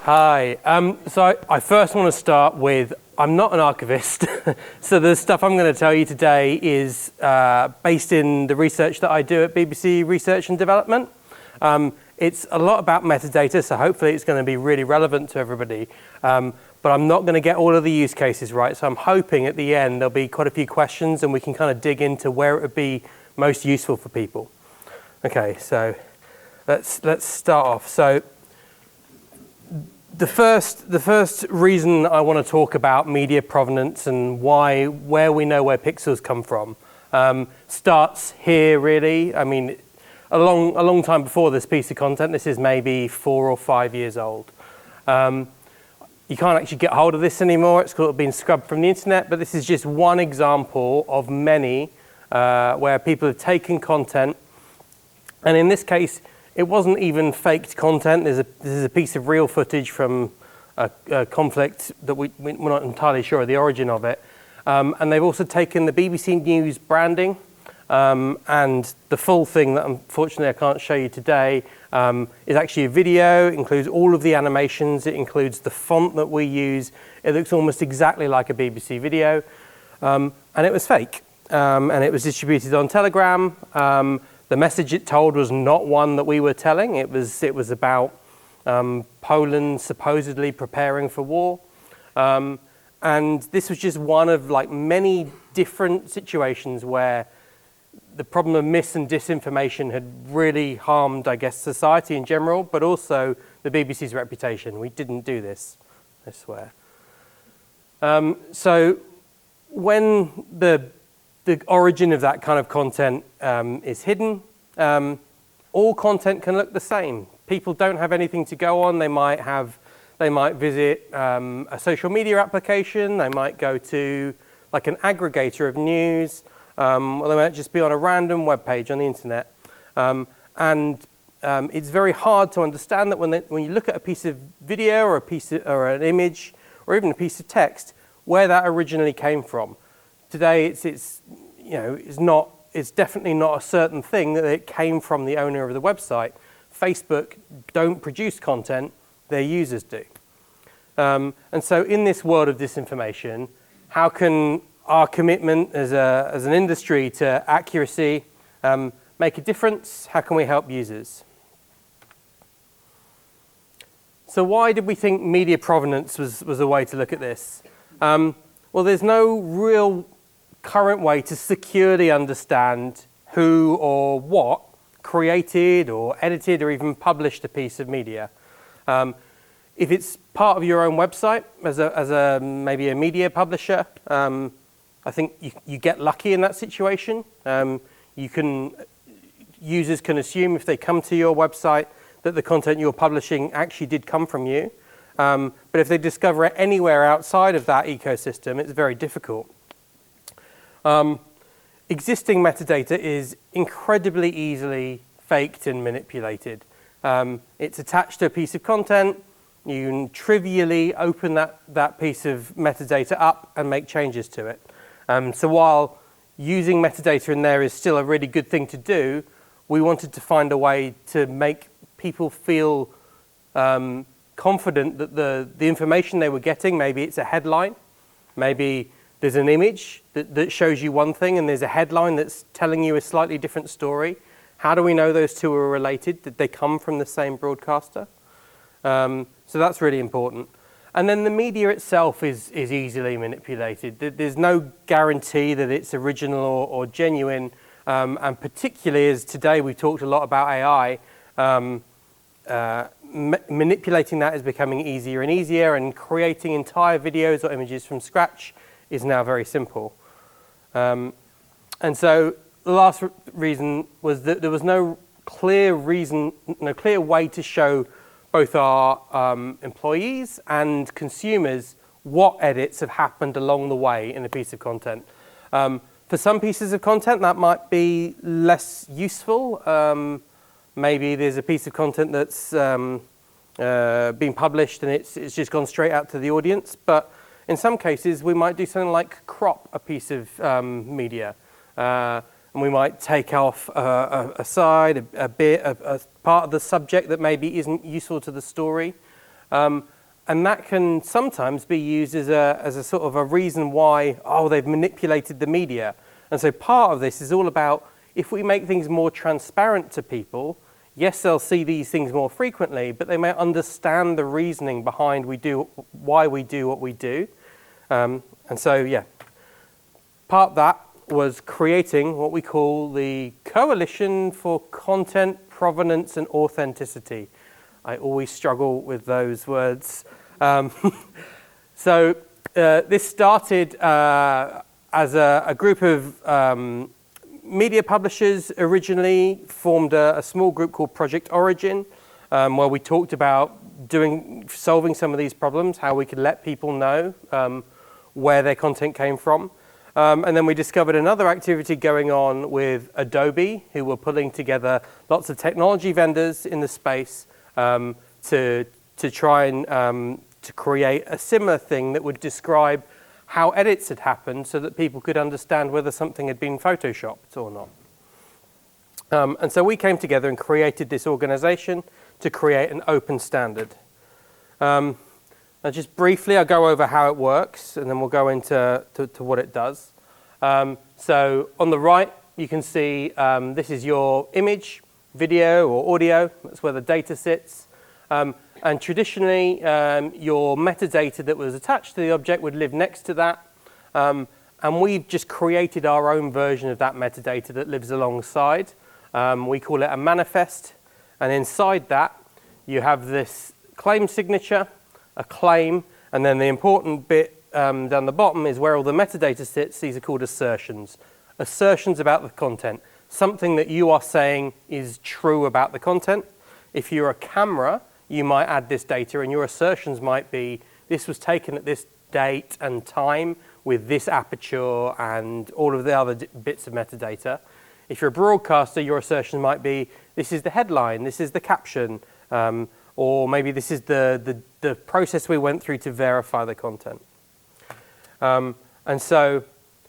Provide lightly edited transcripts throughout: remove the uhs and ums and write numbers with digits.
Hi. So I first want to start with, I'm not an archivist. So the stuff I'm going to tell you today is based in the research that I do at BBC Research and Development. It's a lot about metadata, so hopefully it's going to be really relevant to everybody. But I'm not going to get all of the use cases right, so I'm hoping at the end there'll be quite a few questions and we can kind of dig into where it would be most useful for people. Okay, so let's start off. So the first reason I want to talk about media provenance and where we know where pixels come from starts here, really. I mean, a long time before this piece of content. This is maybe 4 or 5 years old. You can't actually get hold of this anymore. It's sort of been scrubbed from the internet, but this is just one example of many where people have taken content, and in this case, it wasn't even faked content. This is a piece of real footage from a conflict that we're not entirely sure of the origin of it. And they've also taken the BBC News branding, and the full thing that unfortunately I can't show you today is actually a video. It includes all of the animations. It includes the font that we use. It looks almost exactly like a BBC video. And it was fake. And it was distributed on Telegram. The message it told was not one that we were telling. It was about Poland supposedly preparing for war. And this was just one of like many different situations where the problem of mis and disinformation had really harmed, I guess, society in general, but also the BBC's reputation. We didn't do this, I swear. So when the origin of that kind of content is hidden, all content can look the same. People don't have anything to go on. They might visit a social media application. They might go to like an aggregator of news. Or they might just be on a random web page on the internet. It's very hard to understand that when you look at a piece of video or an image or even a piece of text, where that originally came from. Today, it's definitely not a certain thing that it came from the owner of the website. Facebook don't produce content, their users do. And so in this world of disinformation, how can our commitment as an industry to accuracy make a difference? How can we help users? So why did we think media provenance was a way to look at this? Well, there's no real current way to securely understand who or what created or edited or even published a piece of media. If it's part of your own website as maybe a media publisher, I think you get lucky in that situation. Users can assume if they come to your website that the content you're publishing actually did come from you. But if they discover it anywhere outside of that ecosystem, it's very difficult. Existing metadata is incredibly easily faked and manipulated. It's attached to a piece of content. You can trivially open that piece of metadata up and make changes to it. So while using metadata in there is still a really good thing to do, we wanted to find a way to make people feel confident that the information they were getting, maybe it's a headline, maybe there's an image that shows you one thing and there's a headline that's telling you a slightly different story. How do we know those two are related? Did they come from the same broadcaster? So that's really important. And then the media itself is easily manipulated. There's no guarantee that it's original or genuine. And particularly as today we've talked a lot about AI, manipulating that is becoming easier and easier, and creating entire videos or images from scratch is now very simple. And so the last reason was that there was no clear way to show both our employees and consumers what edits have happened along the way in a piece of content. For some pieces of content, that might be less useful. Maybe there's a piece of content that's been published and it's just gone straight out to the audience. But in some cases, we might do something like crop a piece of media. And we might take off a side, a bit, a part of the subject that maybe isn't useful to the story. And And that can sometimes be used as a sort of a reason why, oh, they've manipulated the media. And so part of this is all about, if we make things more transparent to people, yes, they'll see these things more frequently, but they may understand the reasoning behind why we do what we do. And so, yeah, part of that was creating what we call the Coalition for Content, Provenance and Authenticity. I always struggle with those words. So this started as a group of media publishers originally formed a small group called Project Origin, where we talked about solving some of these problems, how we could let people know where their content came from. And then we discovered another activity going on with Adobe, who were pulling together lots of technology vendors in the space to try and to create a similar thing that would describe how edits had happened so that people could understand whether something had been photoshopped or not. And so we came together and created this organization to create an open standard. And just briefly, I'll go over how it works, and then we'll go into what it does. So on the right, you can see this is your image, video, or audio. That's where the data sits. And traditionally, your metadata that was attached to the object would live next to that. And we've just created our own version of that metadata that lives alongside. We call it a manifest. And inside that, you have this claim signature, a claim, and then the important bit down the bottom is where all the metadata sits. These are called assertions. Assertions about the content. Something that you are saying is true about the content. If you're a camera, you might add this data, and your assertions might be, this was taken at this date and time with this aperture and all of the other bits of metadata. If you're a broadcaster, your assertion might be, this is the headline, this is the caption, or maybe this is the process we went through to verify the content. And so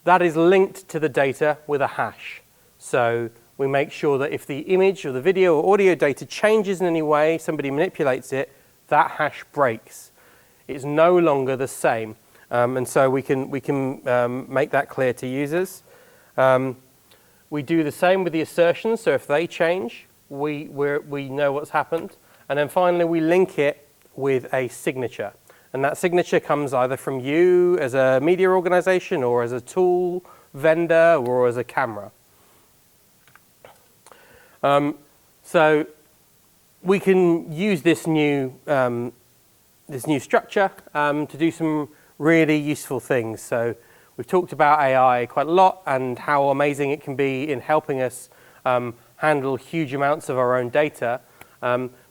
that is linked to the data with a hash. So we make sure that if the image or the video or audio data changes in any way, somebody manipulates it, that hash breaks. It's no longer the same. And so we can make that clear to users. We do the same with the assertions. So if they change, we know what's happened. And then finally, we link it with a signature. And that signature comes either from you as a media organization or as a tool vendor or as a camera. So we can use this new structure to do some really useful things. So we've talked about AI quite a lot and how amazing it can be in helping us handle huge amounts of our own data.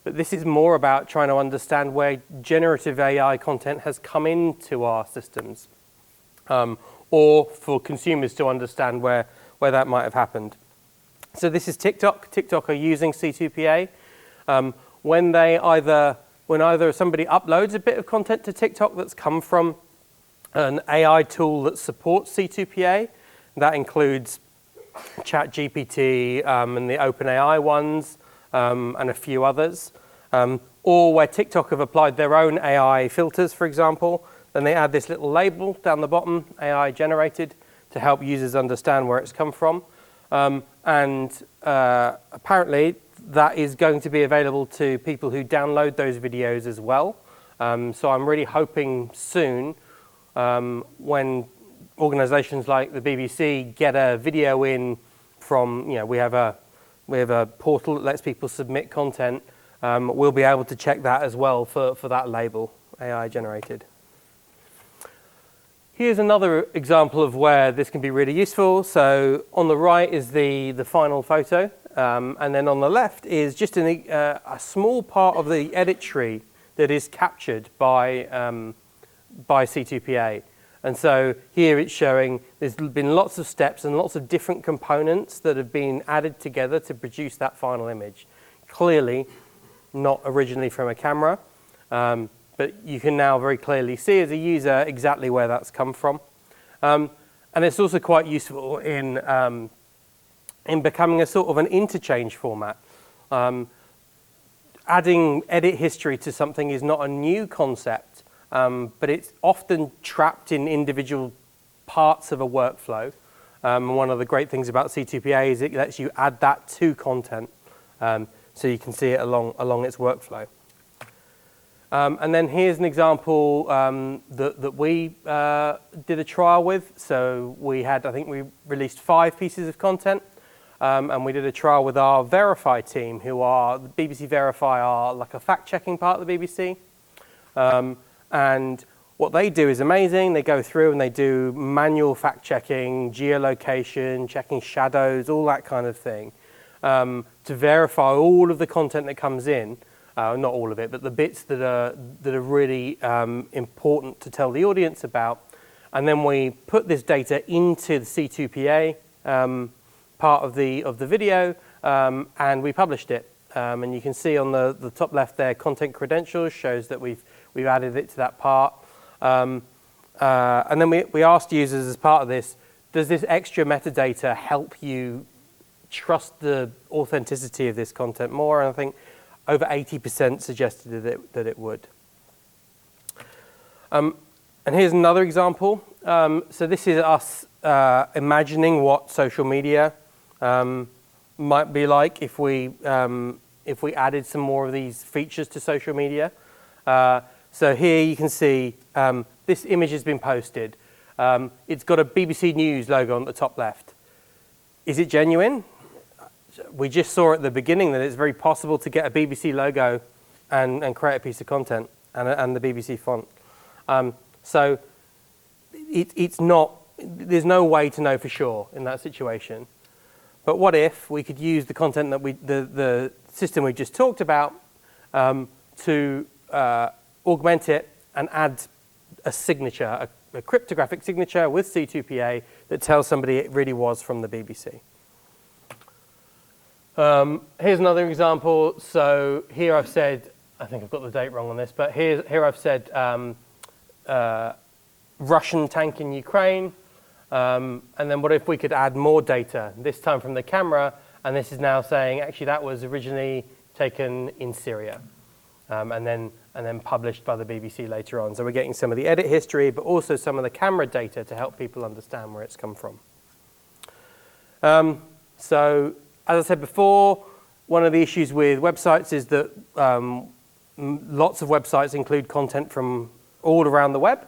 But this is more about trying to understand where generative AI content has come into our systems, or for consumers to understand where that might have happened. So this is TikTok. TikTok are using C2PA. When either somebody uploads a bit of content to TikTok that's come from an AI tool that supports C2PA, that includes ChatGPT and the OpenAI ones, and a few others, or where TikTok have applied their own AI filters, for example, then they add this little label down the bottom, AI generated, to help users understand where it's come from. And apparently that is going to be available to people who download those videos as well. So I'm really hoping soon, when organizations like the BBC get a video in from, we have a portal that lets people submit content, we'll be able to check that as well for that label, AI generated. Here's another example of where this can be really useful. So on the right is the final photo, and then on the left is just a small part of the edit tree that is captured by C2PA. And so here it's showing there's been lots of steps and lots of different components that have been added together to produce that final image. Clearly not originally from a camera, but you can now very clearly see as a user exactly where that's come from. And it's also quite useful in becoming a sort of an interchange format. adding edit history to something is not a new concept, but it's often trapped in individual parts of a workflow. One of the great things about C2PA is it lets you add that to content, so you can see it along its workflow. And then here's an example that we did a trial with. So I think we released 5 pieces of content, and we did a trial with our Verify team, who are, the BBC Verify are like a fact-checking part of the BBC. And what they do is amazing. They go through and they do manual fact-checking, geolocation, checking shadows, all that kind of thing, to verify all of the content that comes in. Not all of it, but the bits that are really important to tell the audience about. And then we put this data into the C2PA part of the video, and we published it. And you can see on the top left there, content credentials shows that we've added it to that part. And then we asked users as part of this, does this extra metadata help you trust the authenticity of this content more? And I think over 80% suggested that it would. And here's another example. So this is us imagining what social media might be like if we added some more of these features to social media. So here you can see this image has been posted. It's got a BBC News logo on the top left. Is it genuine? We just saw at the beginning that it's very possible to get a BBC logo and create a piece of content and the BBC font. So it's not, there's no way to know for sure in that situation. But what if we could use the content that the system we just talked about to augment it and add a signature, a cryptographic signature with C2PA that tells somebody it really was from the BBC. Here's another example. So here I've said, I think I've got the date wrong on this, but here I've said Russian tank in Ukraine. And then what if we could add more data, this time from the camera, and this is now saying actually that was originally taken in Syria, and then published by the BBC later on. So we're getting some of the edit history, but also some of the camera data to help people understand where it's come from. So as I said before, one of the issues with websites is that lots of websites include content from all around the web.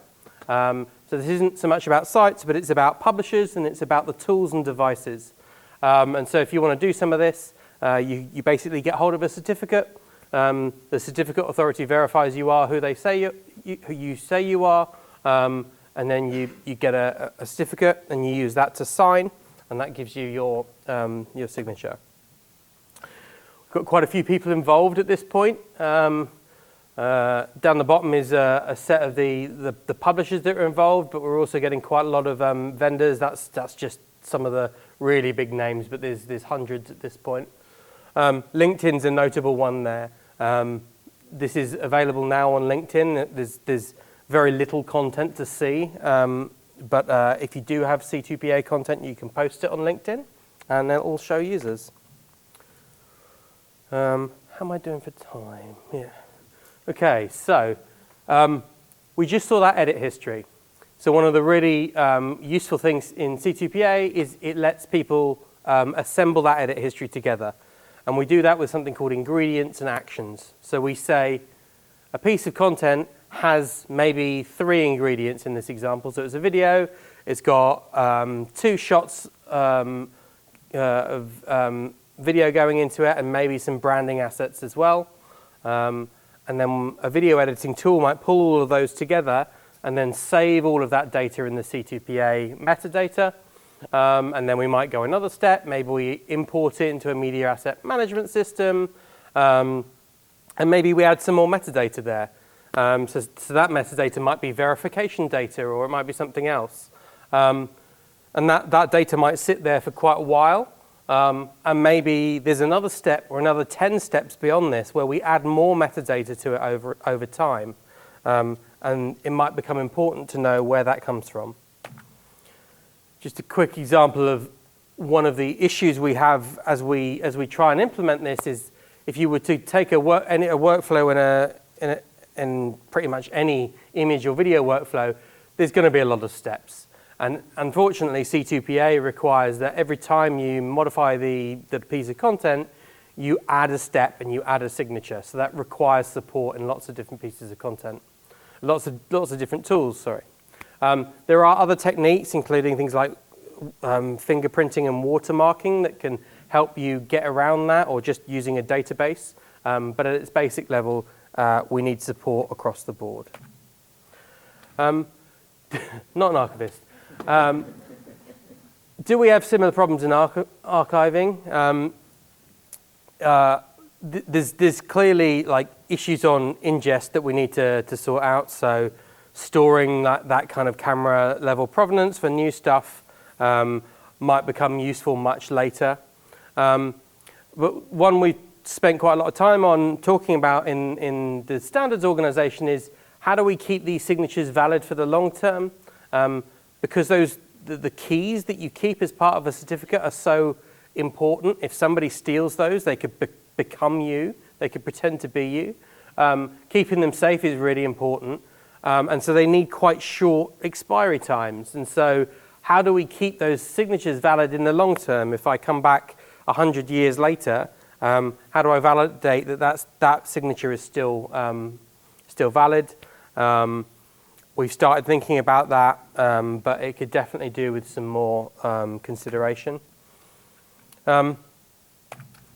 So this isn't so much about sites, but it's about publishers and it's about the tools and devices. And so if you want to do some of this, you basically get hold of a certificate. The certificate authority verifies you are who they say you say you are, and then you get a certificate and you use that to sign, and that gives you your signature. We've got quite a few people involved at this point. Down the bottom is a set of the publishers that are involved, but we're also getting quite a lot of vendors. That's just some of the really big names, but there's hundreds at this point. LinkedIn's a notable one there. This is available now on LinkedIn. There's very little content to see, but if you do have C2PA content, you can post it on LinkedIn, and it'll show users. How am I doing for time? Yeah. Okay, so we just saw that edit history. So one of the really useful things in C2PA is it lets people assemble that edit history together. And we do that with something called ingredients and actions. So we say a piece of content has maybe 3 ingredients in this example. So it's a video, it's got 2 shots of video going into it and maybe some branding assets as well. And then a video editing tool might pull all of those together and then save all of that data in the C2PA metadata. And then we might go another step. Maybe we import it into a media asset management system. And maybe we add some more metadata there. So that metadata might be verification data, or it might be something else. And that data might sit there for quite a while. And maybe there's another step or another 10 steps beyond this where we add more metadata to it over time. And it might become important to know where that comes from. Just a quick example of one of the issues we have as we try and implement this if you were to take a workflow in pretty much any image or video workflow, there's going to be a lot of steps. And unfortunately, C2PA requires that every time you modify the piece of content, you add a step and you add a signature. So that requires support in lots of different pieces of content, lots of different tools. Sorry. There are other techniques, including things like fingerprinting and watermarking, that can help you get around that, or just using a database. But at its basic level, we need support across the board. Not an archivist. Do we have similar problems in archiving? There's clearly like issues on ingest that we need to sort out. So storing that kind of camera level provenance for new stuff might become useful much later. But one we spent quite a lot of time on talking about in the standards organization is, how do we keep these signatures valid for the long term? Because the keys that you keep as part of a certificate are so important. If somebody steals those, they could become you. They could pretend to be you. Keeping them safe is really important. And so they need quite short expiry times. And so how do we keep those signatures valid in the long term? If I come back 100 years later, how do I validate that signature is still valid? We've started thinking about that, but it could definitely do with some more consideration. And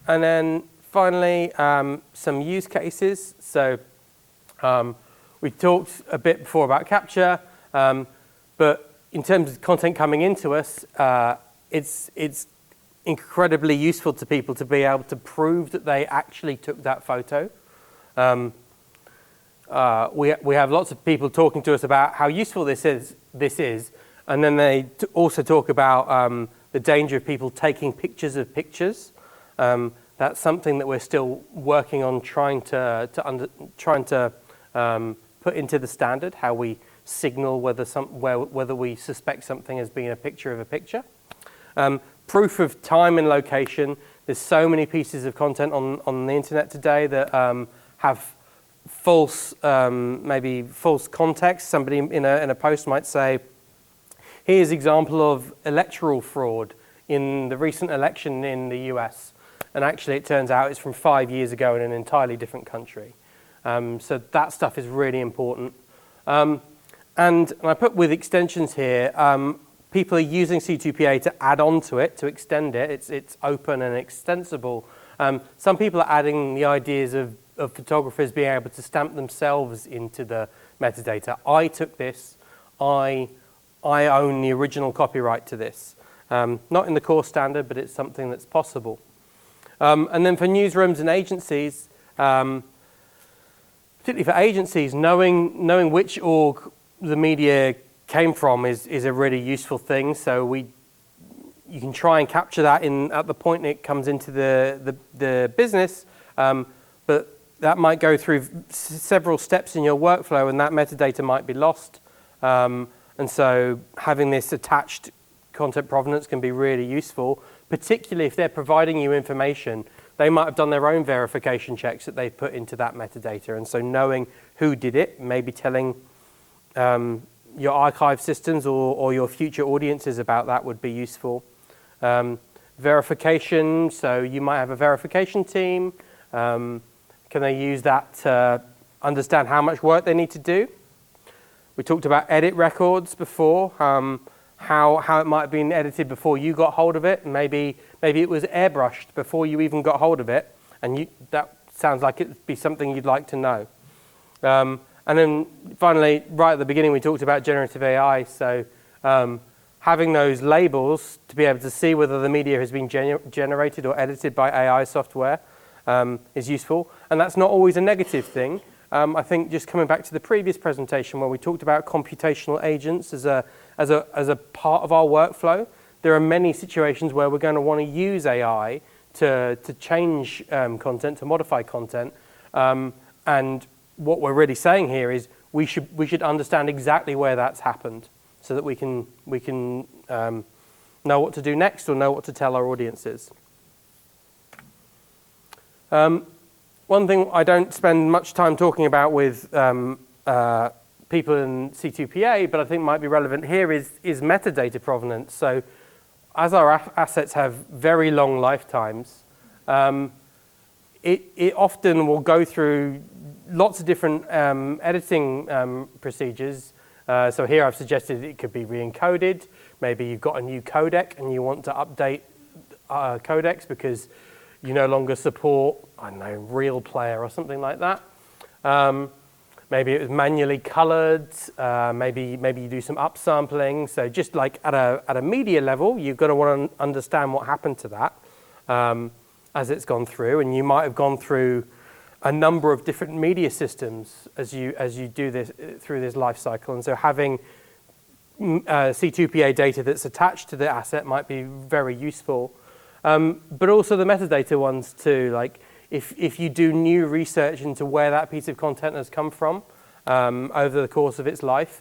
then finally, some use cases. So we talked a bit before about capture, but in terms of content coming into us, it's incredibly useful to people to be able to prove that they actually took that photo. We have lots of people talking to us about how useful this is, and then they also talk about the danger of people taking pictures of pictures. That's something that we're still working on trying to put into the standard, how we signal whether we suspect something as being a picture of a picture. Proof of time and location. There's so many pieces of content on the internet today that have maybe false context. Somebody in a post might say, here's an example of electoral fraud in the recent election in the US. And actually it turns out it's from 5 years ago in an entirely different country. So that stuff is really important. And I put with extensions here, people are using C2PA to add on to it, to extend it. It's open and extensible. Some people are adding the ideas of photographers being able to stamp themselves into the metadata. I took this. I own the original copyright to this. Not in the core standard, but it's something that's possible. And then for newsrooms and agencies, particularly for agencies, knowing which org the media came from is a really useful thing. So you can try and capture that at the point it comes into the business, but that might go through several steps in your workflow, and that metadata might be lost. And so having this attached content provenance can be really useful, particularly if they're providing you information. They might have done their own verification checks that they've put into that metadata. And so knowing who did it, maybe telling your archive systems or your future audiences about that would be useful. Verification, so you might have a verification team. Can they use that to understand how much work they need to do? We talked about edit records before, how it might have been edited before you got hold of it. Maybe it was airbrushed before you even got hold of it, and that sounds like it would be something you'd like to know. And then finally, right at the beginning, we talked about generative AI. So having those labels to be able to see whether the media has been generated or edited by AI software is useful. And that's not always a negative thing. I think just coming back to the previous presentation where we talked about computational agents as a part of our workflow, there are many situations where we're going to want to use AI to change content, to modify content. And what we're really saying here is we should understand exactly where that's happened so that we can know what to do next or know what to tell our audiences. one thing I don't spend much time talking about with people in C2PA, but I think might be relevant here is metadata provenance. So as our assets have very long lifetimes, it often will go through lots of different editing procedures. So here I've suggested it could be re-encoded. Maybe you've got a new codec and you want to update codecs because you no longer support, I don't know, Real Player or something like that. Maybe it was manually colored. Maybe you do some upsampling. So just like at a media level, you've got to want to understand what happened to that as it's gone through. And you might have gone through a number of different media systems as you do this through this life cycle. And so having C2PA data that's attached to the asset might be very useful. But also the metadata ones too, like if you do new research into where that piece of content has come from over the course of its life,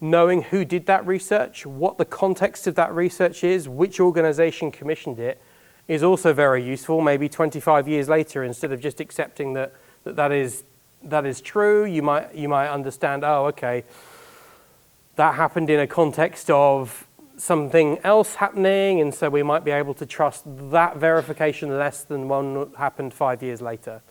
knowing who did that research, what the context of that research is, which organization commissioned it, is also very useful. Maybe 25 years later, instead of just accepting that is true, you might understand, oh, okay, that happened in a context of something else happening, and so we might be able to trust that verification less than one that happened 5 years later.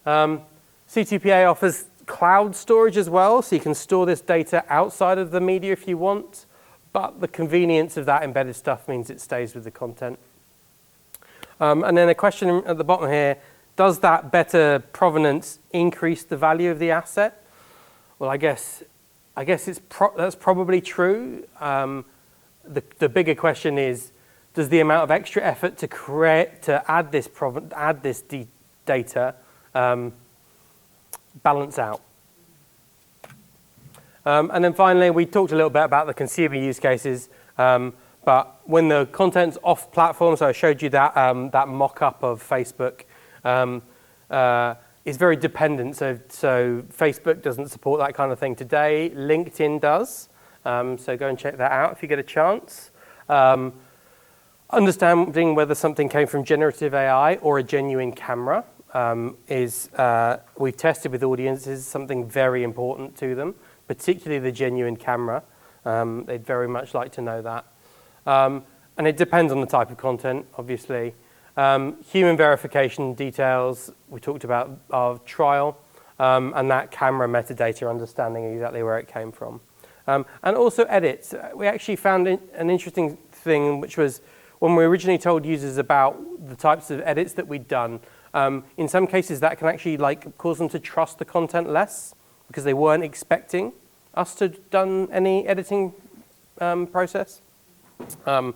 C2PA offers cloud storage as well, so you can store this data outside of the media if you want, but the convenience of that embedded stuff means it stays with the content. And then a question at the bottom here, does that better provenance increase the value of the asset? Well, I guess that's probably true. The bigger question is, does the amount of extra effort to add this data balance out? And then finally, we talked a little bit about the consumer use cases, but when the content's off platform, so I showed you that that mock-up of Facebook, is very dependent. So Facebook doesn't support that kind of thing today. LinkedIn does. So go and check that out if you get a chance. Understanding whether something came from generative AI or a genuine camera we've tested with audiences, something very important to them, particularly the genuine camera. They'd very much like to know that. And it depends on the type of content, obviously. Human verification details, we talked about our trial, and that camera metadata, understanding exactly where it came from. And also edits. We actually found an interesting thing, which was when we originally told users about the types of edits that we'd done, in some cases that can actually cause them to trust the content less because they weren't expecting us to have done any editing process. And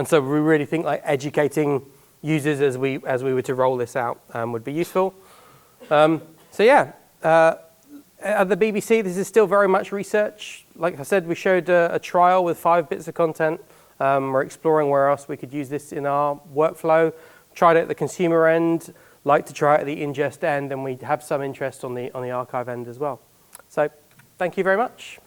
so we really think educating users as we were to roll this out would be useful. So yeah, at the BBC, this is still very much research. Like I said, we showed a trial with 5 bits of content. We're exploring where else we could use this in our workflow. Tried it at the consumer end, like to try it at the ingest end, and we have some interest on the archive end as well. So thank you very much.